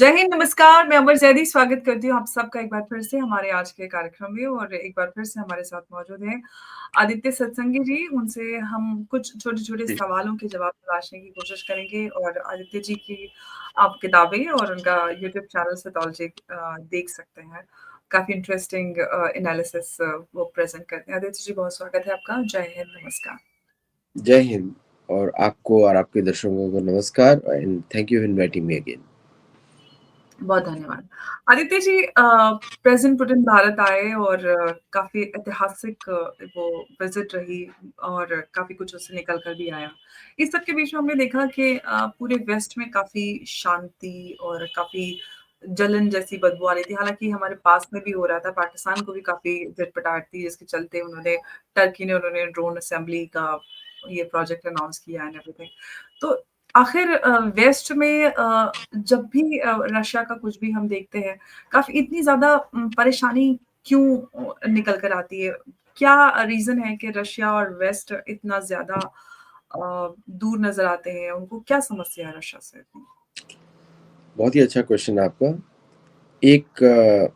जय हिंद, नमस्कार। मैं अमर ज़ैदी स्वागत करती हूँ आप सबका एक बार फिर से हमारे आज के कार्यक्रम में और एक बार फिर से हमारे साथ मौजूद हैं आदित्य सत्संगी जी। उनसे हम कुछ छोटे-छोटे जी, सवालों के जवाब तलाशने की कोशिश करेंगे और आदित्य जी की आप किताबें और उनका यूट्यूब चैनल सेथोलॉजी देख सकते हैं। काफ़ी इंटरेस्टिंग एनालिसिस वो प्रेज़ेंट करते हैं। आदित्य जी, बहुत स्वागत है आपका। जय हिंद, नमस्कार। जय हिंद और आपको और आपके दर्शकों को नमस्कार and thank you for inviting me again. बहुत धन्यवाद। आदित्य जी, प्रेज़िडेंट पुतिन भारत आए और काफ़ी ऐतिहासिक वो विज़िट रही और काफ़ी कुछ उससे निकल कर भी आया। इस सब के बीच में हमने देखा कि पूरे वेस्ट में काफ़ी शांति और काफ़ी जलन जैसी बदबू आ रही थी। हालाँकि हमारे पास में भी हो रहा था, पाकिस्तान को भी काफ़ी झटपटाहट थी, जिसके चलते टर्की ने ड्रोन असेंबली का ये प्रोजेक्ट अनाउंस किया एंड एवरीथिंग। तो आखिर वेस्ट में जब भी रशिया का कुछ भी हम देखते हैं, काफ़ी इतनी ज़्यादा परेशानी क्यों निकल कर आती है? क्या रीज़न है कि रशिया और वेस्ट इतना ज़्यादा दूर नज़र आते हैं? उनको क्या समस्या है रशिया से इतनी? बहुत ही अच्छा क्वेश्चन है आपका। एक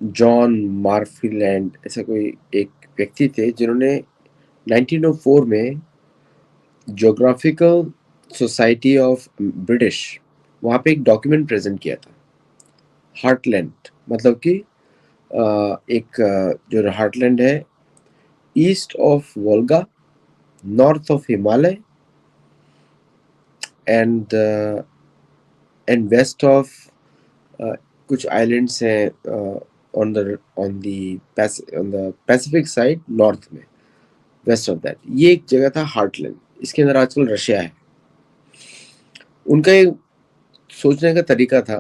जॉन मार्फीलैंड ऐसा कोई एक व्यक्ति थे जिन्होंने 1904 में ज्योग्राफिकल सोसाइटी ऑफ ब्रिटिश वहाँ पे एक डॉक्यूमेंट प्रेजेंट किया था। हार्टलैंड मतलब कि एक जो हार्टलैंड है east of Volga, north of Himalaya and and west of कुछ आइलैंड्स हैं on the Pacific side north में, वेस्ट ऑफ दैट ये एक जगह था हार्टलैंड। इसके अंदर आजकल रशिया है। उनका एक सोचने का तरीका था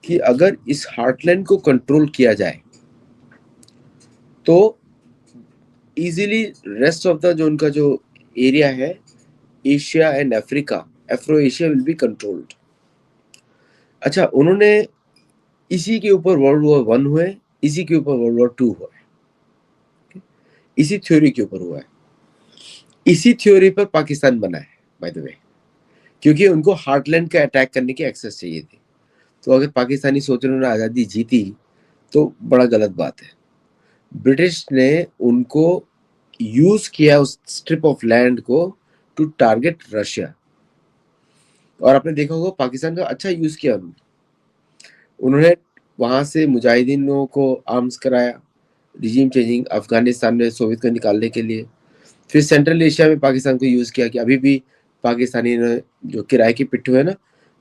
कि अगर इस हार्टलैंड को कंट्रोल किया जाए तो इजीली रेस्ट ऑफ द जो उनका जो एरिया है Asia and Africa, Afro Asia will be controlled. अच्छा, उन्होंने इसी के ऊपर वर्ल्ड वॉर वन हुए, इसी के ऊपर वर्ल्ड वॉर टू हुआ है, इसी थ्योरी के ऊपर हुआ है, इसी थ्योरी पर पाकिस्तान बना है बाय द वे, क्योंकि उनको हार्टलैंड का अटैक करने की एक्सेस चाहिए थी। तो अगर पाकिस्तानी सोच रहे उन्होंने आज़ादी जीती तो बड़ा गलत बात है। ब्रिटिश ने उनको यूज किया उस स्ट्रिप ऑफ लैंड को टू टारगेट रशिया, और आपने देखा होगा पाकिस्तान का अच्छा यूज किया उन्होंने वहां से मुजाहिदीनों को आर्म्स कराया, रिजीम चेंजिंग अफगानिस्तान में सोवियत को निकालने के लिए। फिर सेंट्रल एशिया में पाकिस्तान को यूज़ किया कि अभी भी पाकिस्तानी ने जो किराए की पिट्ठू है ना,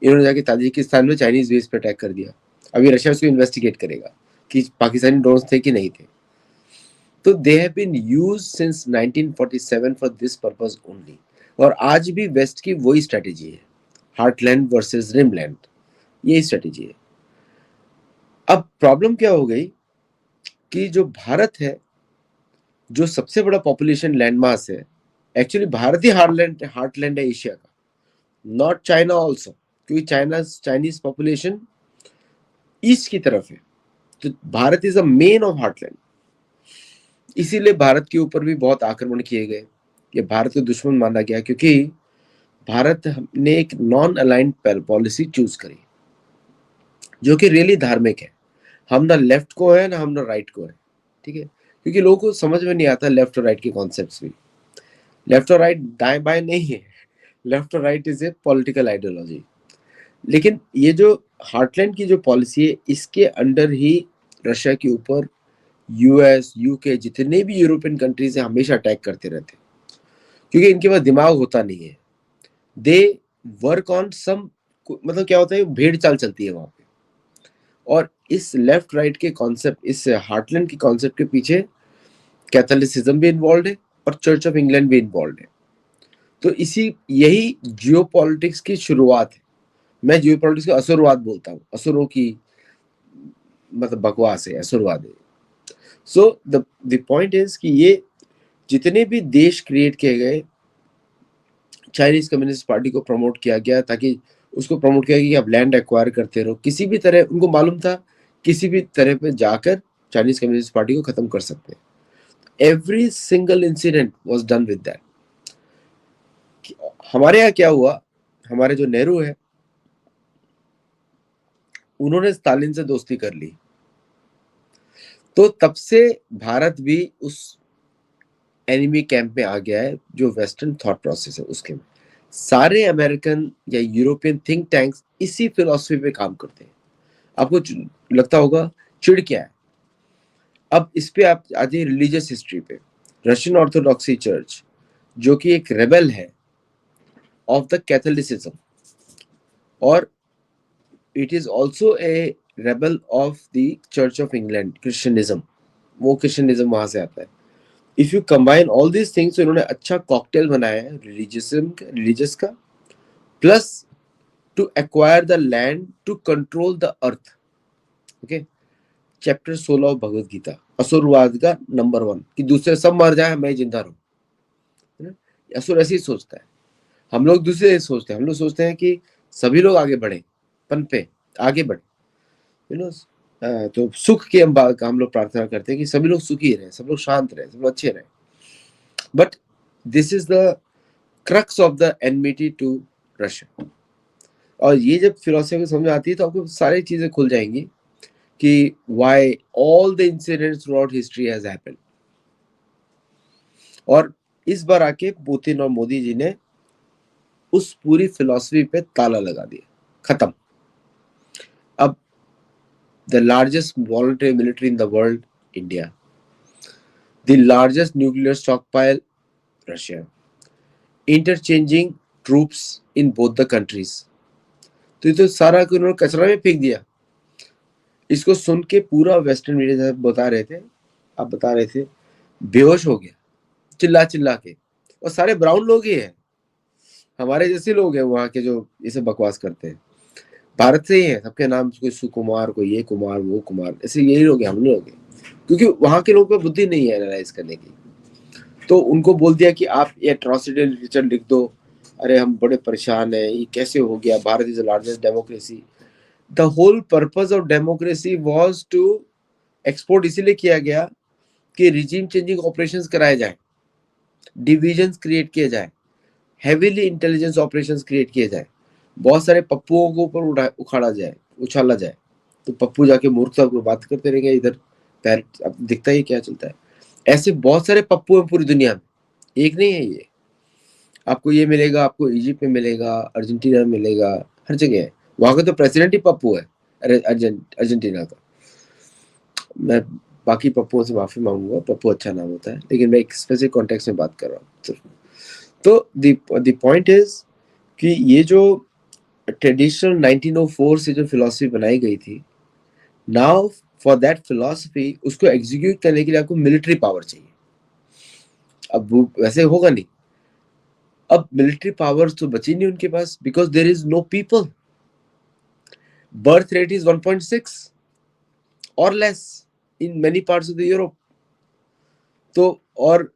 इन्होंने जाके ताजिकिस्तान में चाइनीज बेस पे अटैक कर दिया। अभी रशिया उसको इन्वेस्टिगेट करेगा कि पाकिस्तानी ड्रोन्स थे कि नहीं थे। तो they have been used since 1947 for this purpose only. और आज भी वेस्ट की वही स्ट्रेटेजी है, हार्टलैंड वर्सेस रिमलैंड, यही स्ट्रेटेजी है। अब प्रॉब्लम क्या हो गई कि जो भारत है, जो सबसे बड़ा पॉपुलेशन लैंडमास है, एक्चुअली भारत ही हार्टलैंड है एशिया का, नॉट चाइना ऑल्सो, क्योंकि चाइनीज पॉपुलेशन ईस्ट की तरफ है। तो Bharat is a main of heartland. इसीलिए भारत के ऊपर भी बहुत आक्रमण किए गए, ये भारत को दुश्मन माना गया, क्योंकि भारत ने एक नॉन अलाइंड पॉलिसी चूज करी जो कि रियली धार्मिक है। हम ना लेफ्ट को है ना हम ना राइट को है, ठीक है, क्योंकि लोगों को समझ में नहीं आता लेफ्ट और राइट के कॉन्सेप्ट्स भी। लेफ्ट और राइट दाएं बाएं नहीं है, लेफ्ट और right is a political ideology. लेकिन ये जो हार्टलैंड की जो पॉलिसी है, इसके अंडर ही रशिया के ऊपर यूएस यूके जितने भी यूरोपियन कंट्रीज है हमेशा अटैक करते रहते हैं, क्योंकि इनके पास दिमाग होता नहीं है। दे वर्क ऑन सम, मतलब क्या होता है, भेड़ चाल चलती है वहां पे। और इस लेफ्ट राइट के कॉन्सेप्ट, इस हार्टलैंड के कॉन्सेप्ट के पीछे कैथोलिसिज्म भी इन्वॉल्व है और चर्च ऑफ इंग्लैंड भी इन्वॉल्व है। तो इसी यही जियोपॉलिटिक्स की शुरुआत है। मैं जियोपॉलिटिक्स को असुरवाद बोलता हूँ, असुरों की मतलब बकवास है, असुरवाद है। सो द पॉइंट इज कि ये जितने भी देश क्रिएट किए गए, चाइनीज कम्युनिस्ट पार्टी को प्रमोट किया गया, ताकि उसको प्रमोट किया गया कि आप लैंड एक्वायर करते रहो, किसी भी तरह उनको मालूम था किसी भी तरह पे जाकर चाइनीज कम्युनिस्ट पार्टी को खत्म कर सकते हैं। Every single incident was done with that. हमारे यहाँ क्या हुआ, हमारे जो नेहरू है, उन्होंने स्टालिन से दोस्ती कर ली। तो तब से भारत भी उस एनिमी कैंप में आ गया है जो वेस्टर्न थॉट प्रोसेस है उसके में। सारे अमेरिकन या यूरोपियन थिंक टैंक्स इसी फिलॉसफी पे काम करते हैं। आपको लगता होगा चिढ़ क्या है। अब इस पे आप आ जाइए रिलीजियस हिस्ट्री पे। रशियन ऑर्थोडॉक्सी चर्च जो कि एक रेबेल है ऑफ द कैथोलिसिज्म, और it is also a rebel of the church of England क्रिश्चियनिज्म। वो क्रिश्चियनिज्म वहां से आता है। If you combine all these things, इन्होंने अच्छा कॉकटेल बनाया है रिलीजियस का, plus to acquire the land to control the earth. Okay, chapter 16 Bhagavad Gita, असुरवाद का नंबर 1 कि दूसरे सब मर जाए मैं जिंदा रहूं, है ना। असुर ऐसे ही सोचता है। हम लोग दूसरे सोचते हैं, हम लोग सोचते हैं कि सभी लोग आगे बढ़े, पनपे, आगे बढ़े, यू नो। तो सुख की हम लोग प्रार्थना करते हैं कि सभी लोग सुखी रहे, सब लोग शांत रहे, सब लोग अच्छे रहे। But this is the crux of the enmity to Russia. और ये जब फिलोसफी समझ आती है तो आपको सारी चीजें खुल जाएंगी कि why all the incidents through history has happened. और इस बार आके पुतिन और मोदी जी ने उस पूरी फिलॉसफी पे ताला लगा दिया, खत्म। अब the largest voluntary military in the world, India. The largest nuclear stockpile, Russia. Interchanging troops in both the countries. तो ये तो सारा को उन्होंने कचरा में फेंक दिया। इसको सुन के पूरा वेस्टर्न मीडिया बता रहे थे, आप बता रहे थे, बेहोश हो गया चिल्ला चिल्ला के। और सारे ब्राउन लोग ही हैं, हमारे जैसे लोग हैं वहाँ के जो इसे बकवास करते हैं। भारत से ही है सबके नाम, कोई सुकुमार, कोई ये कुमार, वो कुमार, ऐसे यही लोग हैं, हम लोग हैं। क्योंकि वहाँ के लोगों पे बुद्धि नहीं है एनालाइज करने की। तो उनको बोल दिया कि आप ये एट्रोसिटी लिटरेचर लिख दो। अरे हम बड़े परेशान हैं, ये कैसे हो गया, Bharat is the largest democracy. The whole purpose of democracy was to export इसीलिए किया गया कि रिजीम चेंजिंग ऑपरेशंस कराए जाए, डिविजन्स क्रिएट किए जाए, हेवीली इंटेलिजेंस ऑपरेशंस क्रिएट किए जाए, बहुत सारे पप्पुओं को ऊपर उखाड़ा जाए, उछाला जाए। तो पप्पू जाके मूर्खता को बात करते रहेंगे इधर, पैर अब दिखता ही क्या चलता है। ऐसे बहुत सारे पप्पू हैं पूरी दुनिया में, एक नहीं है ये। आपको ये मिलेगा, आपको इजिप्ट में मिलेगा, अर्जेंटीना में मिलेगा, हर जगह है। वहां का तो प्रेसिडेंट ही पप्पू है, अर्जेंटीना का। मैं बाकी पप्पुओं से माफी मांगूंगा, पप्पू अच्छा नाम होता है, लेकिन मैं एक स्पेसिफिक कॉन्टेक्स्ट में बात कर रहा हूँ। तो द पॉइंट इज कि ये जो ट्रेडिशनल 1904 से जो फिलॉसफी बनाई गई थी, नाउ फॉर दैट फिलॉसफी उसको एग्जीक्यूट करने के लिए आपको मिलिट्री पावर चाहिए। अब वो वैसे होगा नहीं। अब मिलिट्री पावर्स तो बची नहीं उनके पास, because there is no people. Birth rate is 1.6 और less in many parts of the Europe. तो और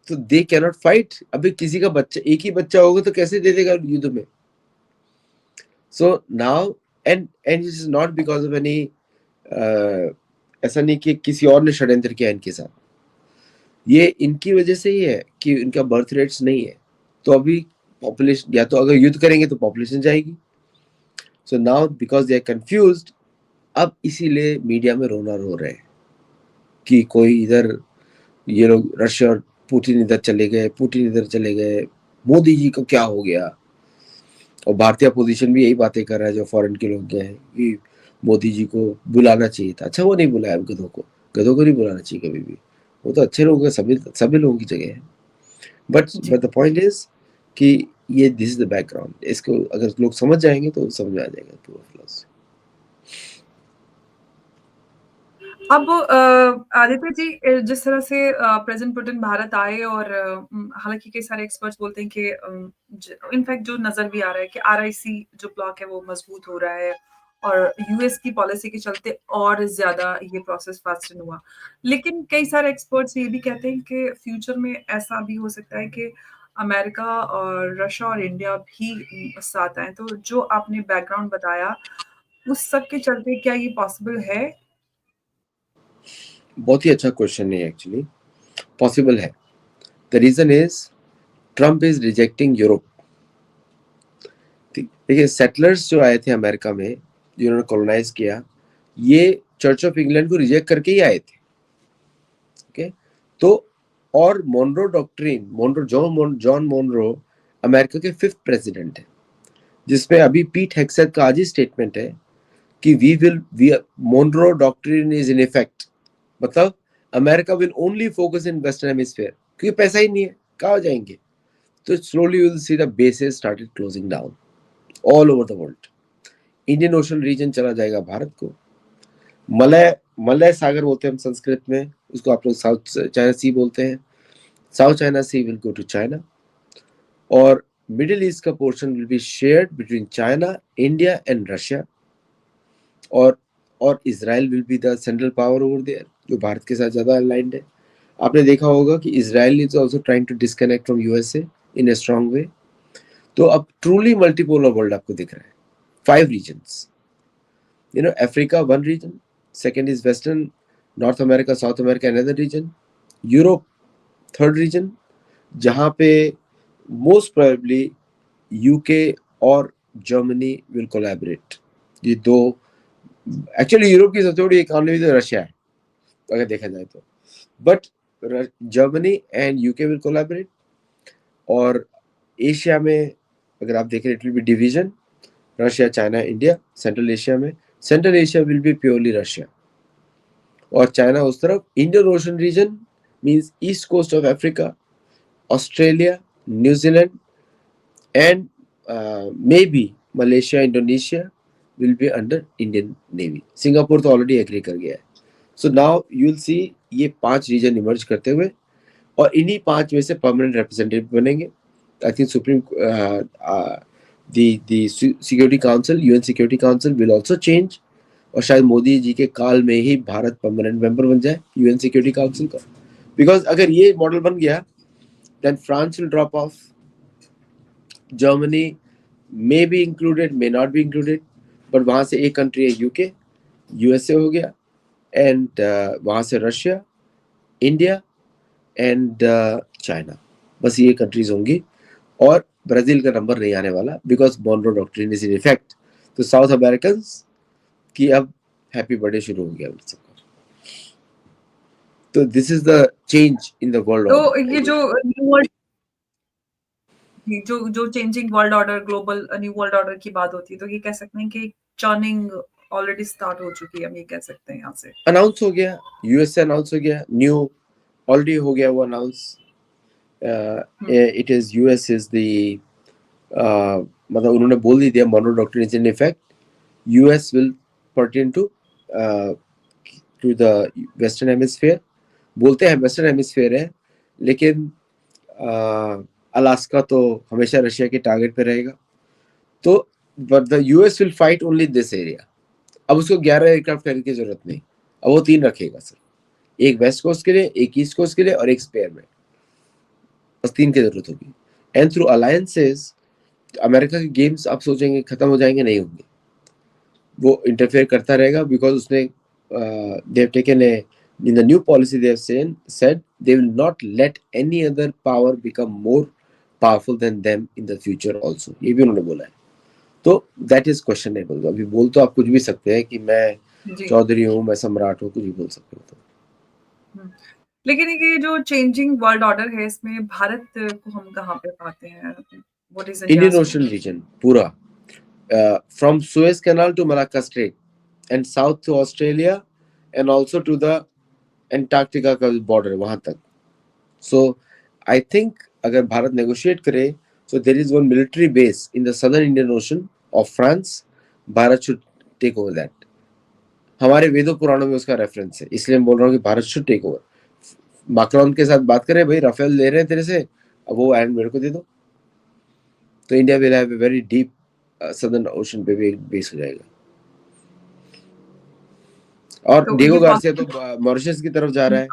तो दे कैन नॉट फाइट। अभी किसी का बच्चा, एक ही बच्चा होगा तो कैसे दे देगा युद्ध में। So now and it is not because of any, ऐसा नहीं कि किसी और ने षड्यंत्र किया इनके साथ, ये इनकी वजह से ही है कि इनका बर्थ रेट्स नहीं है। तो अभी पॉपुलेशन, या तो अगर युद्ध करेंगे तो पॉपुलेशन जाएगी। So now because they are confused, अब इसीलिए मीडिया में रोना रो रहे हैं कि कोई इधर, ये लोग रशिया और पुतिन इधर चले गए, पुतिन इधर चले गए, मोदी जी को क्या हो गया। और भारतीय अपोजिशन भी यही बातें कर रहा है जो फॉरेन के लोग गए हैं कि मोदी जी को बुलाना चाहिए था। अच्छा वो नहीं बुलाया, गधों को नहीं बुलाना चाहिए कभी भी। वो तो अच्छे लोग हैं, सभी लोगों की जगह है। बट द पॉइंट इज कि ये दिस इज द बैकग्राउंड। इसको अगर लोग समझ जाएंगे तो समझ में आ जाएगा पूरा फिलॉसफी। अब आदित्य जी, जिस तरह से प्रेज़िडेंट पुतिन भारत आए और हालाँकि कई सारे एक्सपर्ट्स बोलते हैं कि इनफैक्ट जो नज़र भी आ रहा है कि आरआईसी जो ब्लॉक है वो मज़बूत हो रहा है और यूएस की पॉलिसी के चलते और ज़्यादा ये प्रोसेस फास्टन हुआ। लेकिन कई सारे एक्सपर्ट्स ये भी कहते हैं कि फ्यूचर में ऐसा भी हो सकता है कि अमेरिका और रशिया और इंडिया भी साथ आएँ। तो जो आपने बैकग्राउंड बताया, उस सब के चलते क्या ये पॉसिबल है? बहुत ही अच्छा क्वेश्चन है एक्चुअली। पॉसिबल है। The reason is Trump is rejecting Europe. देखिए सेटलर्स जो आए थे अमेरिका में, जिन्होंने कॉलोनाइज किया, ये चर्च ऑफ इंग्लैंड को रिजेक्ट करके ही आए थे। ओके, तो और Monroe doctrine, John Monroe America के 5th प्रेसिडेंट है, जिसमें अभी पीट हेग्सेथ का आज ही स्टेटमेंट है कि we Monroe doctrine is in effect, मतलब America will only focus in western hemisphere, क्योंकि पैसा ही नहीं है, कहाँ जाएंगे। तो slowly you will see the bases started closing down all over the world. Indian ocean region चला जाएगा भारत को। मलय मलय सागर बोलते हैं हम संस्कृत में, उसको आप लोग साउथ चाइना सी बोलते हैं। South China sea will go to China, और मिडिल ईस्ट का portion will be shared between China, India and Russia, और Israel will be the central power over there, जो भारत के साथ ज्यादा अलाइंड है। आपने देखा होगा कि Israel is also trying to disconnect from USA in a strong way. तो अब ट्रूली मल्टीपोलर वर्ल्ड आपको दिख रहा है। 5 regions, Africa 1 region, second is Western North America, South America another region, Europe 3rd region, जहाँ पे most probably UK और Germany will collaborate। ये दो, एक्चुअली यूरोप की सबसे बड़ी इकोनॉमी तो रशिया है अगर देखा जाए तो, but Germany and UK will collaborate. और एशिया में अगर आप देखें it will be division, Russia, China, India. Central Asia में, central Asia will be purely Russia और चाइना उस तरफ। Indian ocean region means east coast of Africa, Australia, New Zealand and may be Malaysia, Indonesia will be under Indian navy. Singapore तो already agree कर गया है। So now you will see ये 5 reason emerge करते हुए, और इन्हीं 5 में से परमानेंट रिप्रेजेंटेटिव बनेंगे। I think supreme the Security Council, UN Security Council will also change, और शायद मोदी जी के काल में ही भारत परमानेंट मेंबर बन जाए यूएन सिक्योरिटी काउंसिल का। बिकॉज अगर ये मॉडल बन गया, then France will drop off, Germany may be included, may not be included, but वहां से एक कंट्री है यूके, यूएसए हो गया, एंड वहां से रशिया, इंडिया एंड चाइना, बस ये कंट्रीज होंगी। और ब्राजील का नंबर नहीं आने वाला, because Monroe doctrine is in effect. तो साउथ अमेरिकन की अब हैप्पी बर्थडे शुरू हो गया उन सबका। तो this is the change in the world तो ऑर्डर। ये जो न्यू वर्ल्ड जो जो changing world order, global new world order की बात होती है, तो ये कह सकते हैं कि चर्निंग ऑलरेडी स्टार्ट हो चुकी है, हम ये कह सकते हैं यहाँ से। अनाउंस हो गया, यूएसए अनाउंस हो गया, न्यू ऑलरेडी हो गया वो announce. It is US is the मतलब उन्होंने बोल ही दिया Monroe doctrine is in effect. US will pertain to the western hemisphere. बोलते हैं वेस्टर्न हेमिस्फीयर है, लेकिन अलास्का तो हमेशा रशिया के टारगेट पे रहेगा। तो but the US will fight only this area. अब उसको 11 एयरक्राफ्ट खरीदने की जरूरत नहीं, अब वो 3 रखेगा सर, एक वेस्ट कोस्ट के लिए, एक ईस्ट कोस्ट के लिए और एक स्पेयर में, बस 3 की जरूरत होगी। एंड थ्रू अलायंसेस अमेरिका के गेम्स आप सोचेंगे खत्म हो जाएंगे, नहीं होंगे, वो इंटरफेयर करता रहेगा। बिकॉज उसने they have taken a in the new policy they have said they will not let any other power become more powerful than them in the future also, ये भी उन्होंने बोला है। तो that is questionable। अभी बोल तो आप कुछ भी सकते हैं कि मैं चौधरी हूँ, मैं सम्राट हूँ, कुछ भी बोल सकते हो। तो लेकिन ये जो चेंजिंग वर्ल्ड ऑर्डर है, इसमें भारत को हम कहाँ पे पाते हैं? What is Indian ocean region पूरा, from Suez Canal to Malacca Strait and south to Australia and also to the Antarctica का बॉर्डर वहां तक। सो आई थिंक अगर भारत नेगोशिएट करे, so there is one military base in the southern Indian Ocean of France, Bharat should take over that. हमारे वेदों पुराणों में उसका रेफरेंस है, इसलिए मैं बोल रहा हूँ कि Bharat should take over. Macron के साथ बात करें, भाई राफेल ले रहे हैं तेरे से, अब वो एंड मेरे को दे दो, तो India will have a very deep southern ocean पे भी बेस हो जाएगा। और तो डिएगो ये गार्सिया तो मॉरिशस की तरफ जा रहा है।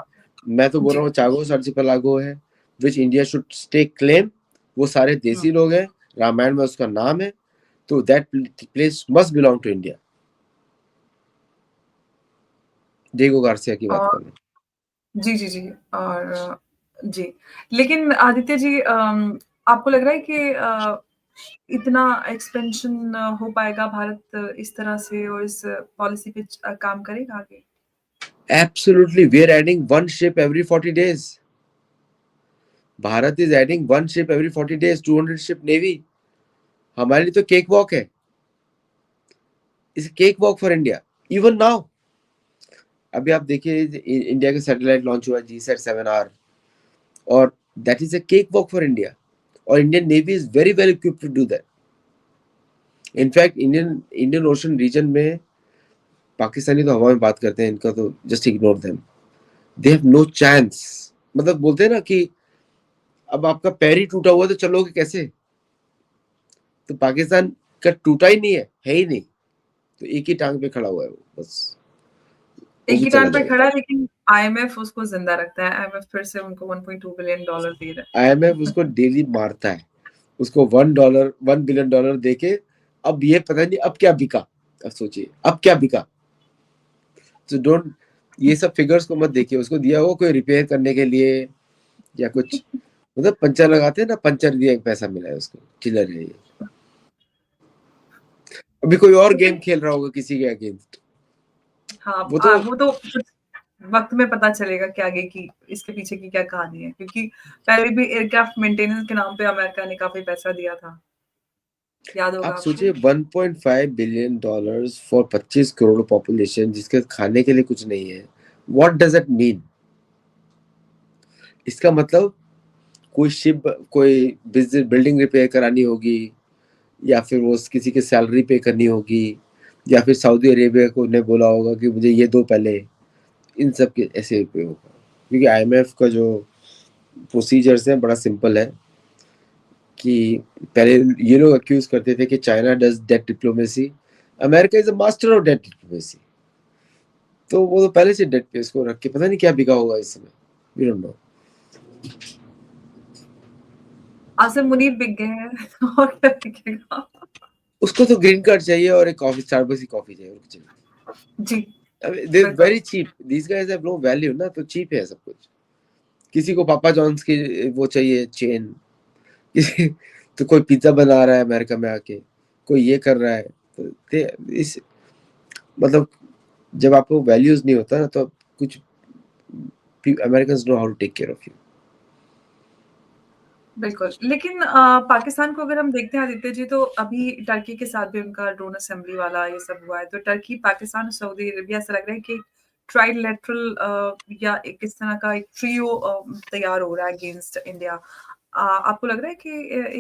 मैं तो बोल रहा हूँ चागोस आर्चिपेलागो है which India should take claim. वो सारे देसी लोग हैं, रामायण में उसका नाम है, तो that place must belong to India. Diego Garcia की बात कर रहे हैं। जी, जी, जी। और जी, लेकिन आदित्य जी, आपको लग रहा है कि इतना एक्सपेंशन हो पाएगा भारत इस तरह से और इस पॉलिसी पे काम करेगा आगे? Absolutely, we are adding one ship every 40 days. Bharat is adding one ship every 40 days, 200 ship navy. हमारे लिए तो केक वॉक है. It's a cake walk for India. Even now. अभी आप देखिए इंडिया का सैटेलाइट लॉन्च हुआ GSAT-7R और that is a cake walk for India. और Indian Navy is very well equipped to do that. In fact, Indian Ocean region में पाकिस्तानी तो हवा में बात करते हैं, इनका तो just ignore them. They have no chance. मतलब बोलते हैं ना कि अब आपका पैर ही टूटा हुआ तो चलोगे कैसे? तो पाकिस्तान का टूटा ही नहीं है ही नहीं. तो एक ही टांग पे खड़ा हुआ है वो बस. एक वो ही चला टांग पे जाएगा. खड़ा है, लेकिन आईएमएफ उसको जिंदा रखता है। आईएमएफ फिर से उनको $1.2 बिलियन दे रहा है। IMF उसको डेली मारता है. उसको $1 बिलियन देके अब ये पता नहीं अब क्या बिका. अब सोचिए अब क्या बिका. तो डोंट ये सब फिगर्स को मत देखिए. उसको दिया हुआ कोई रिपेयर करने के लिए या कुछ, मतलब पंचर लगाते हैं ना, पंचर दिया एक पैसा मिला है उसको. चिल्लर है ये. अभी कोई और गेम खेल रहा होगा किसी के अगेंस्ट. हाँ, वो तो वो तो कुछ वक्त में पता चलेगा कि आगे की इसके पीछे की क्या कहानी है, क्योंकि पहले भी एयरक्राफ्ट मेंटेनेंस के नाम पे अमेरिका ने काफी पैसा दिया था, याद होगा आप आपको। सोचिए $1.5 बिलियन फॉर 25 करोड़ पॉपुलेशन जिसके खाने के लिए कुछ नहीं है. What does it mean? इसका मतलब कोई शिप, कोई बिजनेस बिल्डिंग रिपेयर करानी होगी या फिर वो किसी की सैलरी पे करनी होगी या फिर सऊदी अरेबिया को ने बोला होगा कि मुझे ये दो पहले. इन सब के ऐसे पे होगा क्योंकि IMF का जो प्रोसीजर्स है बड़ा सिंपल है कि पहले ये लोग अक्यूज करते थे कि China does debt diplomacy, America is a master of debt diplomacy. तो वो तो पहले से डेट पे इसको रख के पता नहीं क्या बिका होगा इस समय. We don't know. Asim Munir बिक गए हैं और क्या बिकेगा? उसको तो ग्रीन कार्ड चाहिए और एक कॉफी, स्टारबक्स की कॉफी चाहिए. जी, दे बिल्कुल। Very cheap. These guys have no value ना, तो चीप है सब कुछ. किसी को पापा जॉन्स की वो चाहिए चेन, किसी तो कोई पिज्जा बना रहा है अमेरिका में आके, कोई ये कर रहा है. तो इस मतलब जब आपको वैल्यूज नहीं होता ना तो कुछ Americans know how to take care of you. बिल्कुल, लेकिन पाकिस्तान को अगर हम देखते हैं आदित्य जी, तो अभी टर्की के साथ भी उनका ड्रोन असेंबली वाला ये सब हुआ है। तो टर्की, पाकिस्तान और सऊदी अरेबिया, ऐसा लग रहा है कि ट्राइलैटरल या एक इस तरह का एक ट्रियो तैयार हो रहा है अगेंस्ट इंडिया। आपको लग रहा है कि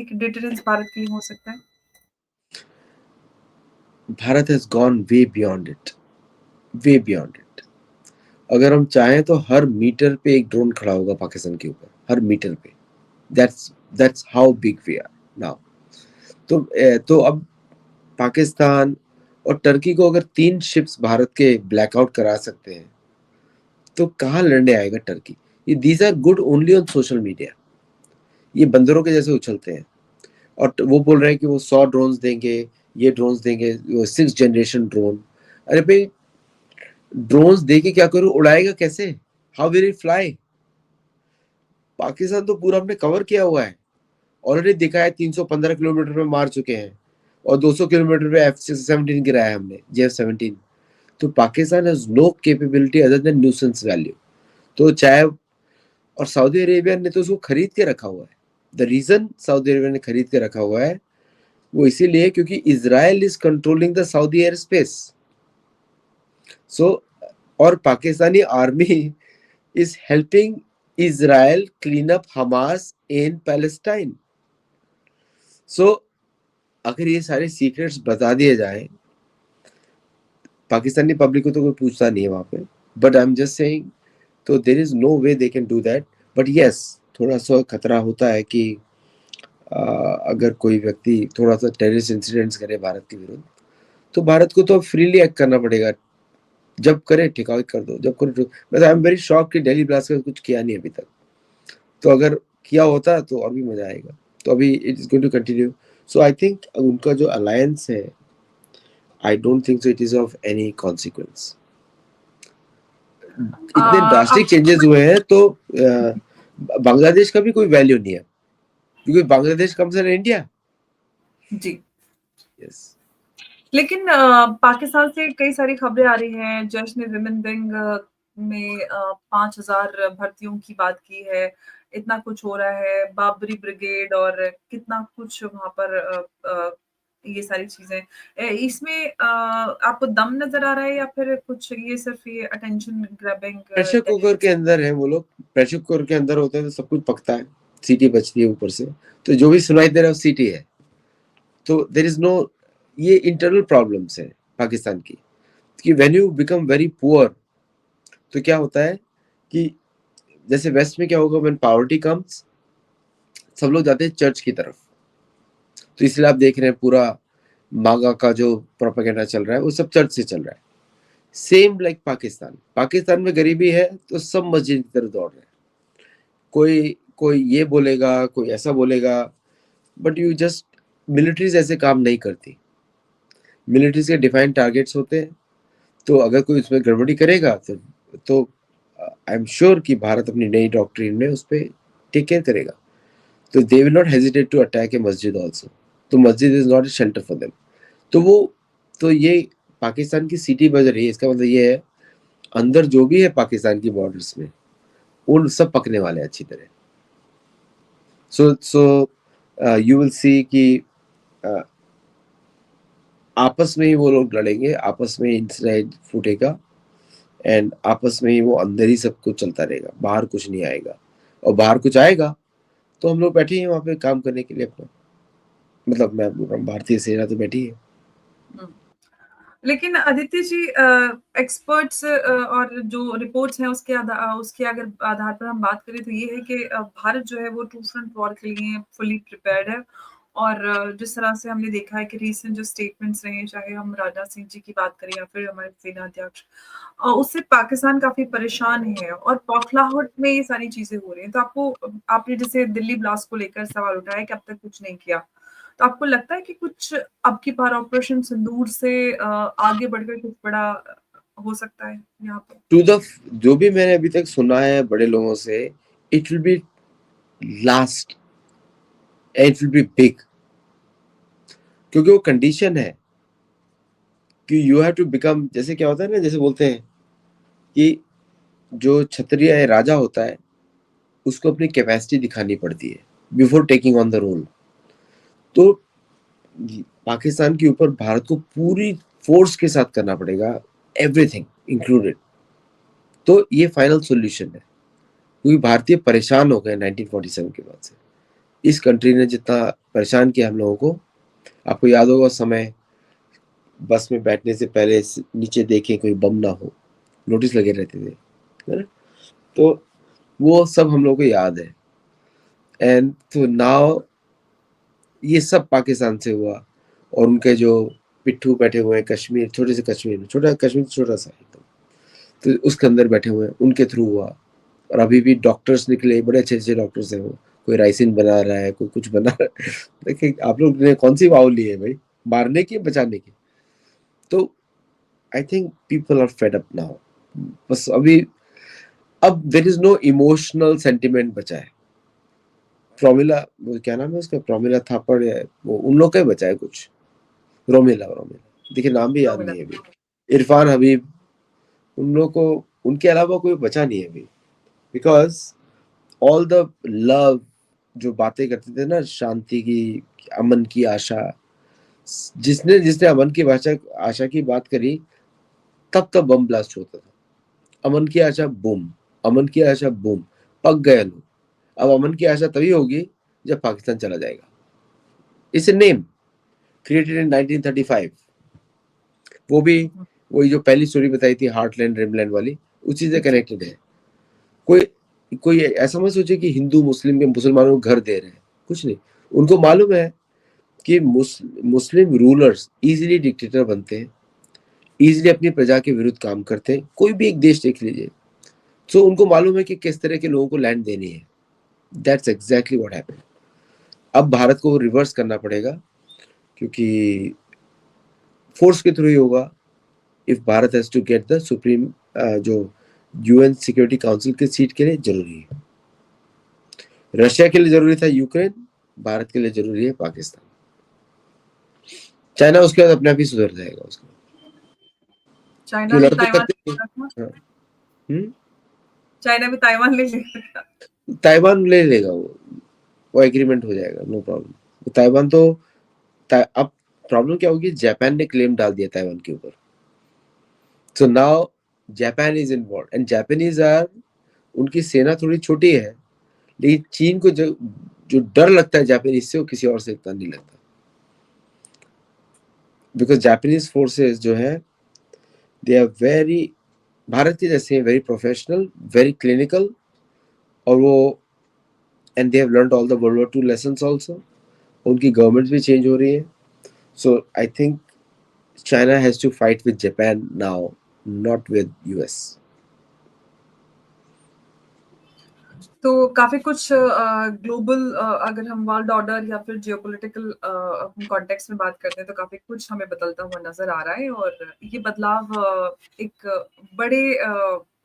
एक डिटरेंस भारत के लिए हो सकता है? Bharat has gone way beyond it, way beyond it. अगर हम चाहें तो हर मीटर पे एक ड्रोन खड़ा होगा पाकिस्तान के ऊपर, हर मीटर पे. That's how big we are now. तो अब पाकिस्तान और टर्की को अगर 3 शिप्स भारत के ब्लैकआउट करा सकते हैं तो कहाँ लड़ने आएगा टर्की. ये these are good only on social media. ये बंदरों के जैसे उछलते हैं और वो बोल रहे हैं कि वो 100 ड्रोन्स देंगे, ये ड्रोन्स देंगे, 6th जनरेशन ड्रोन. अरे भाई ड्रोन्स दे के क्या करूं, उड़ाएगा कैसे? How will it fly? Pakistan तो पूरा हमने कवर किया हुआ है. ऑलरेडी देखा है 315 किलोमीटर पे मार चुके हैं और 200 किलोमीटर पे F-17 गिराया हमने, JF-17. तो Pakistan has no capability other than nuisance value. तो चाहे, और सऊदी अरेबिया ने तो उसको खरीद के रखा हुआ है. द रीजन सऊदी अरेबिया ने खरीद के रखा हुआ है वो इसीलिए क्योंकि Israel is controlling the Saudi air space. So और Pakistani army is helping Israel clean up Hamas in Palestine. So अगर ये सारे सीक्रेट्स बता दिए जाए, पाकिस्तानी पब्लिक को तो कोई पूछता नहीं है वहां पे, but I am just saying, तो there is no way they can do that. But yes, थोड़ा सा खतरा होता है कि अगर कोई व्यक्ति थोड़ा सा टेररिस्ट इंसिडेंट्स करे भारत के विरुद्ध तो भारत को तो फ्रीली एक्ट करना पड़ेगा. जब करे ठिकाव कर दो, जब करे मतलब आई एम वेरी शॉक कि दिल्ली ब्लास्ट का कुछ किया नहीं अभी तक. तो अगर किया होता तो और भी मजा आएगा. तो अभी it is going to continue. So I think उनका जो अलायंस है, I don't think so it is of any consequence. इतने ड्रास्टिक आप चेंजेस हुए हैं तो बांग्लादेश का भी कोई वैल्यू नहीं है क्योंकि बांग्लादेश कम से इंडिया. जी। यस। लेकिन पाकिस्तान से कई सारी खबरें आ रही हैं, जश्न-ए-विमेन-विंग में 5,000 भर्तियों की बात की है, इतना कुछ हो रहा है, बाबरी ब्रिगेड और कितना कुछ वहाँ पर ये सारी चीज़ें। इसमें आपको दम नज़र आ रहा है या फिर कुछ ये सिर्फ़ ये अटेंशन ग्रैबिंग प्रेशर कुकर के टेक्टिक्स? अंदर है वो लोग, प्रेशर कुकर के अंदर होते हैं तो सब कुछ पकता है, सीटी बजती है ऊपर से, तो जो भी सुनाई दे रहा है वो सीटी है। तो देयर इज़ नो, ये इंटरनल प्रॉब्लम्स है पाकिस्तान की, कि when you become very poor तो क्या होता है कि जैसे वेस्ट में क्या होगा, व्हेन पॉवर्टी कम्स सब लोग जाते हैं चर्च की तरफ। तो इसलिए आप देख रहे हैं पूरा मागा का जो प्रोपेगेंडा चल रहा है वो सब चर्च से चल रहा है। सेम लाइक पाकिस्तान, पाकिस्तान में गरीबी है तो सब मस्जिद की तरफ दौड़ रहे हैं। कोई कोई ये बोलेगा, कोई ऐसा बोलेगा, बट यू जस्ट, मिलिट्रीज ऐसे काम नहीं करती। मिलिट्रीज के डिफाइंड टारगेट्स होते हैं, तो अगर कोई उसमें गड़बड़ी करेगा तो आई एम श्योर कि भारत अपनी नई डॉक्ट्रिन में उस पर टेक केयर करेगा। तो they will not hesitate to attack a मस्जिद ऑल्सो। तो मस्जिद is not a shelter for them. तो वो, तो ये पाकिस्तान की सीटी बज रही है, इसका मतलब ये है अंदर जो भी है पाकिस्तान की बॉर्डर्स में उन सब पकने वाले हैं अच्छी तरह। सो यू विल सी कि uh, आपस में ही वो लोग लड़ेंगे, आपस में इंसाइड फूटेगा, एंड आपस में ही वो अंदर ही सब कुछ चलता रहेगा, बाहर कुछ नहीं आएगा। और बाहर कुछ आएगा तो हम लोग बैठे हैं वहां पे काम करने के लिए अपना, मतलब मैं बोल रहा हूँ भारतीय सेना तो बैठी है। हुँ। लेकिन आदित्य जी एक्सपर्ट्स और जो रिपोर्ट्स हैं उसके अगर आधार पर हम बात करें तो ये है कि भारत जो है वो टू फ्रंट वॉर के लिए फुली प्रिपेयर्ड है और जिस तरह से हमने देखा है कि रीसेंट जो स्टेटमेंट्स रहे हैं चाहे हम राजनाथ सिंह जी की बात करें या फिर हमारे सेना अध्यक्ष उससे पाकिस्तान काफी परेशान है और बौखलाहट में ये सारी चीजें हो रही हैं तो आपने जैसे दिल्ली ब्लास्ट को लेकर सवाल उठाया कि अब तक कुछ नहीं किया तो आपको लगता है कि कुछ अब की बार ऑपरेशन सिंदूर से आगे बढ़कर कुछ बड़ा हो सकता है यहाँ पे? टू द, जो भी मैंने अभी तक सुना है बड़े लोगों से, it will B last, it will B big, क्योंकि वो कंडीशन है कि यू हैव टू बिकम, जैसे क्या होता है ना, जैसे बोलते हैं कि जो क्षत्रिय है राजा होता है उसको अपनी कैपेसिटी दिखानी पड़ती है before taking on the role. तो पाकिस्तान के ऊपर भारत को पूरी फोर्स के साथ करना पड़ेगा, एवरीथिंग इंक्लूडेड। तो ये फाइनल सॉल्यूशन है, क्योंकि भारतीय परेशान हो गए 1947 के बाद से। इस कंट्री ने जितना परेशान किया हम लोगों को, आपको याद होगा उस समय बस में बैठने से पहले नीचे देखें कोई बम ना हो, नोटिस लगे रहते थे, है ना? तो वो सब हम लोगों को याद है। एंड तो नाउ ये सब पाकिस्तान से हुआ, और उनके जो पिट्ठू बैठे हुए हैं कश्मीर, छोटे से कश्मीर में, छोटा कश्मीर छोटा सा एकदम, तो उसके अंदर बैठे हुए हैं, उनके थ्रू हुआ। और अभी भी डॉक्टर्स निकले, बड़े अच्छे अच्छे डॉक्टर्स हैं वो, कोई राइसिन बना रहा है, कोई कुछ बना रहा है। देखिए आप लोग ने कौन सी वाव ली है भाई, मारने की बचाने की? तो I think people are fed up now. बस अभी अब there is no emotional sentiment बचा है। प्रोमिला, वो क्या नाम है उसका, प्रोमिला थापड़ है वो, उन लोग का ही बचा है कुछ, रोमिला रोमिला, देखिए नाम भी याद रोमिला। नहीं है अभी, इरफान हबीब, उन लोग को, उनके अलावा कोई बचा नहीं है अभी। बिकॉज ऑल द लव, जो बातें करते थे ना शांति की, अमन की आशा, जिसने जिसने अमन की भाषा आशा की बात करी, तब तब बम ब्लास्ट होता था। अमन की आशा बूम, अमन की आशा बूम, पक गए लोग। अब अमन की आशा तभी होगी जब पाकिस्तान चला जाएगा। It's a name created in 1935। वो भी वही जो पहली स्टोरी बताई थी हार्टलैंड ड्रीमलैंड वाली, उसी से जी। कनेक्टेड है। कोई कोई ऐसा मत सोचे कि हिंदू मुस्लिम के मुसलमानों को घर दे रहे हैं, कुछ नहीं। उनको मालूम है कि मुस्लिम रूलर्स इजीली डिक्टेटर बनते हैं, इजीली अपनी प्रजा के विरुद्ध काम करते हैं। कोई भी एक देश देख लीजिए, तो उनको मालूम है कि किस तरह के लोगों को लैंड देनी है। That's exactly what happened. अब भारत को रिवर्स करना पड़ेगा, क्योंकि फोर्स के थ्रू ही होगा। If Bharat has to get the supreme, जो यूएन सिक्योरिटी काउंसिल की सीट के लिए जरूरी है। रशिया के लिए जरूरी था यूक्रेन, भारत के लिए जरूरी है पाकिस्तान। चाइना उसके बाद अपने आप ही सुधर जाएगा उसको। चाइना क्यों भी लड़ तो ताइवान करते ले हैं। लेगा क्या? हाँ। चाइना भी ताइवान ले लेगा क्या? ताइवान ले लेगा वो एग्रीमेंट हो जाएगा, नो प्रॉब्लम। ताइवान तो अब प्रॉब्लम क्या होगी, जापान ने क्लेम डाल दिया ताइवान के ऊपर। So now Japan is involve and Japanese are, उनकी सेना थोड़ी छोटी है, लेकिन चीन को जो जो डर लगता है जापानीज से, वो किसी और से इतना नहीं लगता। बिकॉज जापानीज फोर्सेस जो है, दे आर वेरी, भारत के जैसे वेरी प्रोफेशनल, वेरी क्लिनिकल, और वो and they have learned all the world war 2 lessons also. उनकी गवर्नमेंट भी चेंज हो रही है। So I think China has to fight with Japan now, not with US. तो काफी कुछ ग्लोबल, अगर हम वर्ल्ड ऑर्डर या फिर जियोपॉलिटिकल कॉन्टेक्स्ट में बात करते हैं तो काफी कुछ हमें बदलता हुआ नजर आ रहा है। और ये बदलाव एक बड़े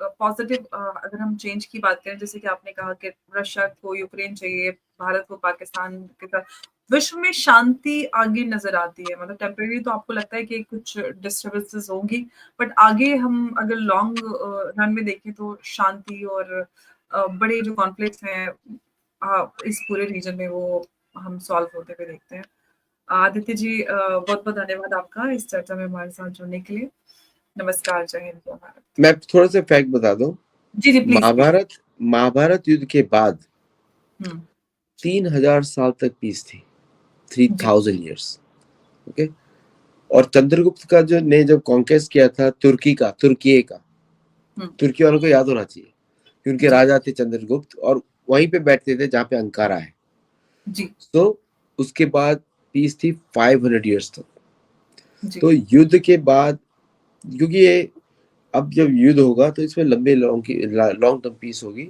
पॉजिटिव, अगर हम चेंज की बात करें, जैसे कि आपने कहा कि रशिया को यूक्रेन चाहिए, भारत को पाकिस्तान के साथ, विश्व में शांति आगे नजर आती है। मतलब टेम्परेरी तो आपको लगता है कि कुछ डिस्टर्बेंसेस होंगी, बट आगे हम अगर लॉन्ग रन में देखें तो शांति और बड़े जो कॉन्फ्लिक्ट्स हैं इस पूरे रीजन में, वो हम सॉल्व होते हुए देखते हैं। आदित्य जी, बहुत बहुत धन्यवाद आपका इस चर्चा में हमारे साथ जुड़ने के लिए। नमस्कार, जय हिंद, जय भारत। मैं थोड़ा सा फैक्ट बता दूं। जी जी, प्लीज प्लीज। महाभारत युद्ध के बाद हम्म 3000 साल तक पीस थी, जी 3000 years। ओके। और चंद्रगुप्त का जो ने जब कॉन्केस्ट किया था तुर्की का, तुर्की वालों को याद होना चाहिए कि उनके जी राजा थे चंद्रगुप्त, और वहीं पे बैठते थे जहाँ पे अंकारा है। जी तो उसके बाद पीस थी 500 years तक। जी तो युद्ध के बाद, क्योंकि ये अब जब युद्ध होगा तो इसमें लॉन्ग टर्म पीस होगी,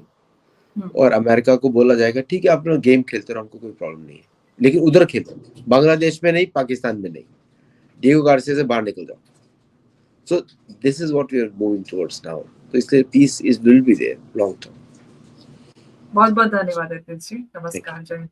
और अमेरिका को बोला जाएगा ठीक है आप लोग गेम खेलते रहो, हमको कोई प्रॉब्लम नहीं है, लेकिन उधर खेलो, बांग्लादेश में नहीं, पाकिस्तान में नहीं, डिएगो गार्सिया से बाहर निकल जाओ। So this is what we are moving towards now. तो इसलिए peace is will be there long term. बहुत बहुत धन्यवाद आदित्य जी। Thank you. नमस्कार, जय हिंद।